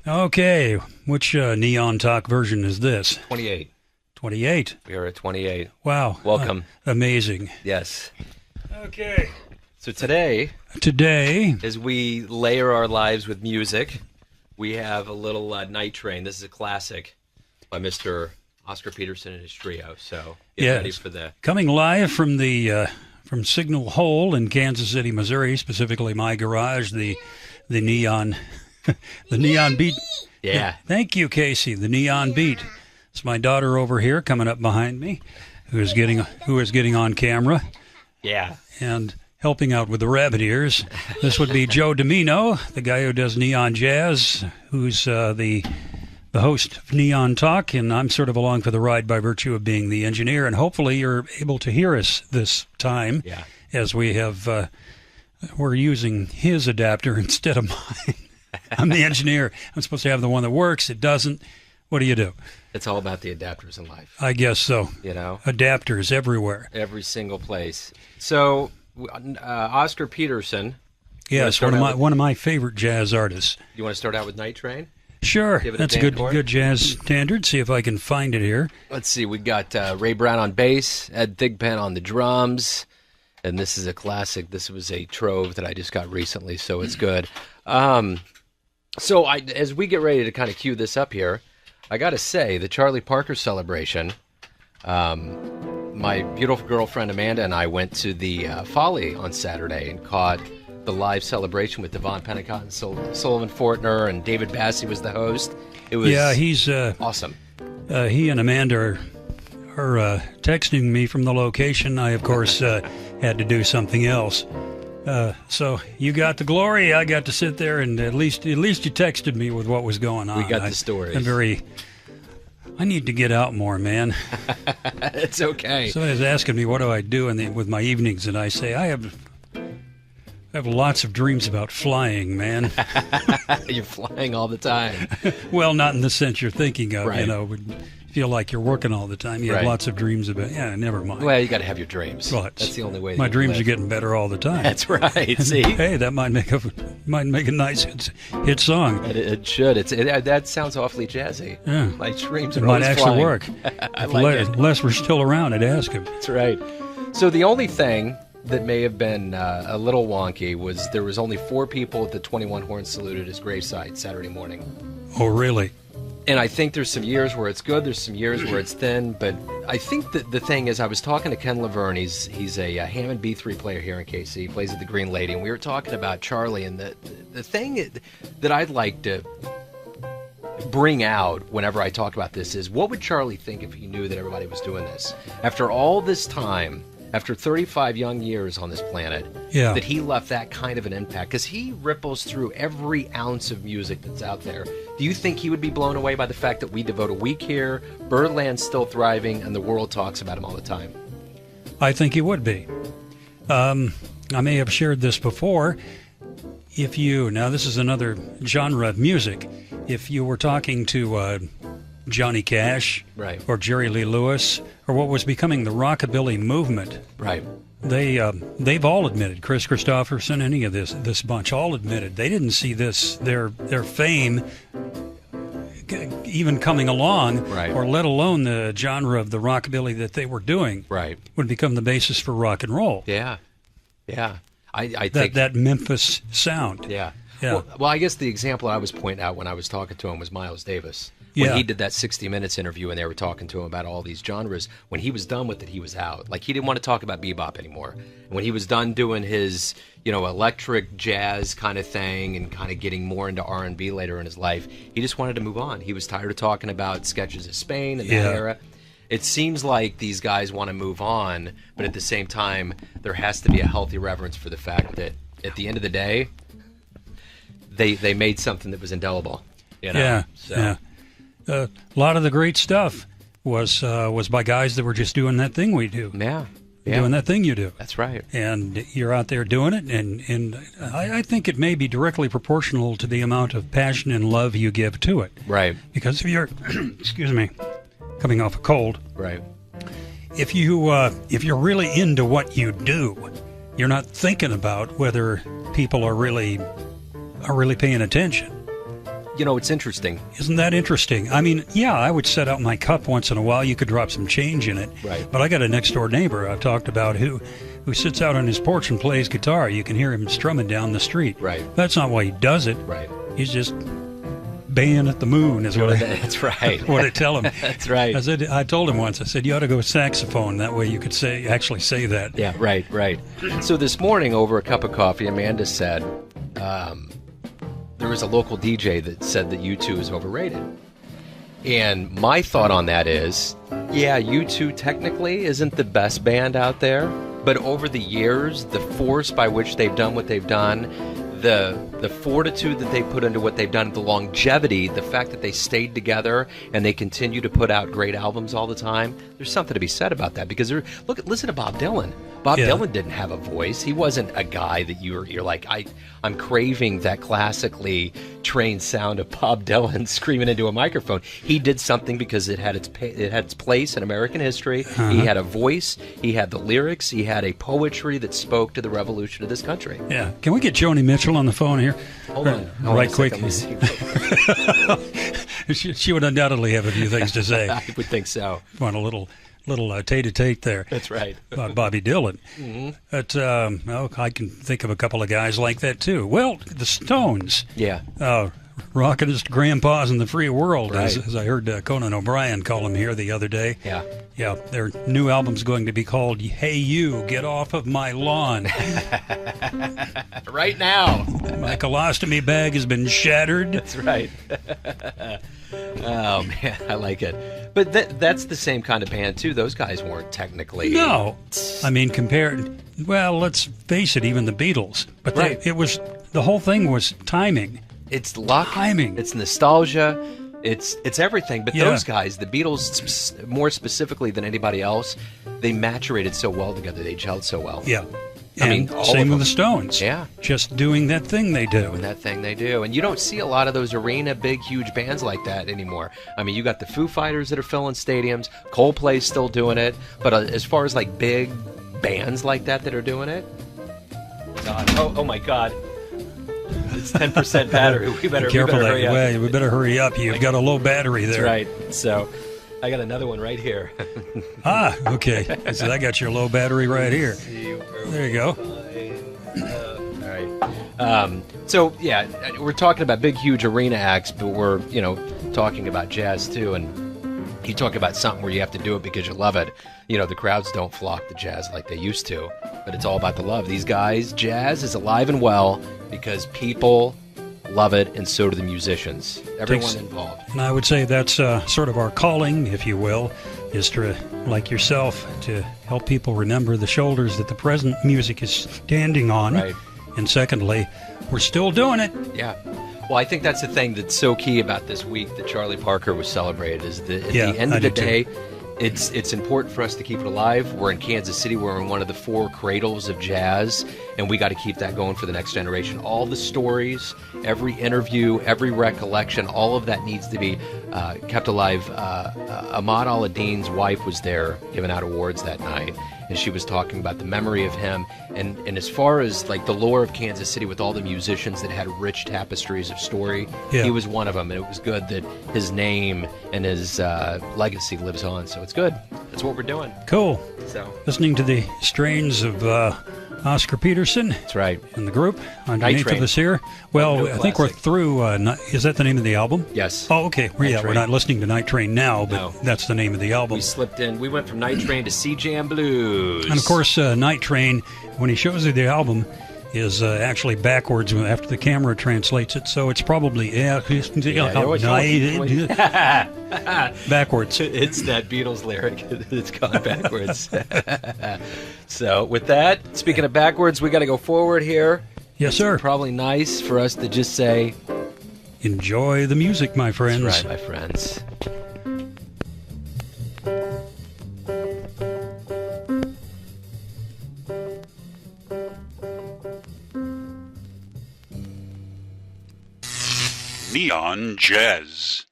Okay, which Neon Talk version is this? 28. 28. We are at 28. Wow. Welcome. Amazing. Yes. Okay. So today, as we layer our lives with music, we have a little Night Train. This is a classic by Mr. Oscar Peterson and his trio. So get ready for the... Coming live from the from Signal Hole in Kansas City, Missouri, specifically my garage, the Neon... the Neon Beat. Yeah. Thank you, Casey. The Neon Beat. It's my daughter over here coming up behind me, who is getting on camera. Yeah. And helping out with the rabbit ears. This would be Joe Dimino, the guy who does Neon Jazz, who's the host of Neon Talk, and I'm sort of along for the ride by virtue of being the engineer. And hopefully you're able to hear us this time, as we have. We're using his adapter instead of mine. I'm the engineer. I'm supposed to have the one that works. It doesn't. What do? It's all about the adapters in life. I guess so. You know? Adapters everywhere. Every single place. So, Oscar Peterson. Yes, one of my favorite jazz artists. You want to start out with Night Train? Sure. That's a good jazz standard. See if I can find it here. Let's see. We got Ray Brown on bass, Ed Thigpen on the drums, and this is a classic. This was a trove that I just got recently, so it's good. So as we get ready to kind of cue this up here, I got to say, the Charlie Parker celebration, my beautiful girlfriend Amanda and I went to the Folly on Saturday and caught the live celebration with Devon Pennicott and Sullivan Fortner, and David Bassey was the host. It was he's awesome. He and Amanda are texting me from the location. I, of course, had to do something else. So you got the glory. I got to sit there, and at least you texted me with what was going on. We got the stories. I need to get out more, man. It's okay. Somebody's asking me what do I do with my evenings, and I say I have lots of dreams about flying, man. You're flying all the time. Well, not in the sense you're thinking of, right. Feel like you're working all the time. You have lots of dreams about. Yeah, never mind. Well, you got to have your dreams. Well, that's the only way. My dreams are getting better all the time. That's right. See, hey, that might make a nice hit song. It should. That sounds awfully jazzy. Yeah, my dreams are might actually flying. Work. Unless we're still around, I'd ask him. That's right. So the only thing that may have been a little wonky was there was only 4 people at the 21 Horns salute at his gravesite Saturday morning. Oh, really? And I think there's some years where it's good, there's some years where it's thin, but I think that the thing is, I was talking to Ken Laverne, he's a Hammond B3 player here in KC, he plays at the Green Lady, and we were talking about Charlie, and the thing that I'd like to bring out whenever I talk about this is, what would Charlie think if he knew that everybody was doing this? After all this time, after 35 young years on this planet, that he left that kind of an impact, because he ripples through every ounce of music that's out there. Do you think he would be blown away by the fact that we devote a week here, Birdland's still thriving, and the world talks about him all the time? I think he would be. I may have shared this before. Now this is another genre of music. If you were talking to Johnny Cash, right, or Jerry Lee Lewis, or what was becoming the rockabilly movement, right, they've all admitted, Chris Christopherson, any of this bunch, all admitted they didn't see their fame even coming along, right, or let alone the genre of the rockabilly that they were doing, right, would become the basis for rock and roll. Yeah. I think that Memphis sound. Yeah. Well, I guess the example I was pointing out when I was talking to him was Miles Davis. When he did that 60 Minutes interview and they were talking to him about all these genres, when he was done with it, he was out. Like, he didn't want to talk about bebop anymore. And when he was done doing his, electric jazz kind of thing and kind of getting more into R&B later in his life, he just wanted to move on. He was tired of talking about Sketches of Spain and that era. It seems like these guys want to move on, but at the same time, there has to be a healthy reverence for the fact that at the end of the day, they made something that was indelible. A lot of the great stuff was by guys that were just doing that thing we do. Doing that thing you do. That's right. And you're out there doing it, and I think it may be directly proportional to the amount of passion and love you give to it. Right. Because if you're, excuse me, coming off a cold. Right. If you're really into what you do, you're not thinking about whether people are really paying attention. it's interesting. Isn't that interesting? I mean, yeah, I would set out my cup once in a while. You could drop some change in it. Right. But I got a next-door neighbor I've talked about who sits out on his porch and plays guitar. You can hear him strumming down the street. Right. That's not why he does it. Right. He's just baying at the moon is what That's right. what I tell him. That's right. I told him once, I said, you ought to go saxophone. That way you could actually say that. Yeah, right. So this morning over a cup of coffee, Amanda said, there was a local DJ that said that U2 is overrated. And my thought on that is, yeah, U2 technically isn't the best band out there, but over the years, the force by which they've done what they've done, the fortitude that they put into what they've done, the longevity, the fact that they stayed together and they continue to put out great albums all the time, there's something to be said about that. Because listen to Bob Dylan. Bob Dylan didn't have a voice. He wasn't a guy that you're like, I'm craving that classically trained sound of Bob Dylan screaming into a microphone. He did something because it had its place in American history. Uh-huh. He had a voice. He had the lyrics. He had a poetry that spoke to the revolution of this country. Yeah. Can we get Joni Mitchell on the phone here? Hold on. Right quick. Let me see. She would undoubtedly have a few things to say. I would think so. Want a little tete-a-tete there. That's right. About Bobby Dylan. Mm-hmm. But I can think of a couple of guys like that too. Well, the Stones. Yeah. Rockin'est grandpas in the free world, right. as I heard Conan O'Brien call him here the other day. Yeah. Yeah, their new album's going to be called Hey You, Get Off of My Lawn. Right now. My colostomy bag has been shattered. That's right. Oh, man, I like it. But that's the same kind of band, too. Those guys weren't technically... No. I mean, well, let's face it, even the Beatles. But right. The whole thing was timing. It's luck. Timing. It's nostalgia. It's everything. But those guys, the Beatles, more specifically than anybody else, they maturated so well together. They gelled so well. Yeah. And same with the Stones. Yeah. Just doing that thing they do. And you don't see a lot of those arena, big, huge bands like that anymore. I mean, you got the Foo Fighters that are filling stadiums. Coldplay's still doing it. But as far as like big bands like that are doing it, God, oh my God. It's 10% battery. We better hurry up. We better hurry up. You've got a low battery there. That's right. So I got another one right here. Okay. So I got your low battery right here. There you go. All right. So, yeah, we're talking about big, huge arena acts, but we're, talking about jazz, too. And you talk about something where you have to do it because you love it. The crowds don't flock to jazz like they used to, but it's all about the love. These guys, jazz is alive and well because people love it, and so do the musicians. Everyone involved. And I would say that's sort of our calling, if you will, is to, like yourself, to help people remember the shoulders that the present music is standing on. Right. And secondly, we're still doing it. Yeah. Well, I think that's the thing that's so key about this week that Charlie Parker was celebrated is that at the end of the day, it's important for us to keep it alive. We're in Kansas City. We're in one of the 4 cradles of jazz, and we got to keep that going for the next generation. All the stories, every interview, every recollection, all of that needs to be kept alive. Ahmad Al-Adin's wife was there giving out awards that night, and she was talking about the memory of him. And as far as like the lore of Kansas City with all the musicians that had rich tapestries of story, he was one of them. And it was good that his name and his legacy lives on. So it's good. That's what we're doing. Cool. So listening to the strains of Oscar Peterson. That's right. And the group underneath of us here. Well, I think we're through. Is that the name of the album? Yes. Oh, okay. We're not listening to Night Train now, but that's the name of the album. We slipped in. We went from Night Train to Sea Jam Blues. And of course, Night Train, when he shows you the album, is actually backwards after the camera translates it, so it's probably backwards. It's that Beatles lyric. It's gone backwards. So with that, speaking of backwards, we got to go forward here. Yes, sir. It's probably nice for us to just say, enjoy the music, my friends. That's right, my friends. Neon Jazz.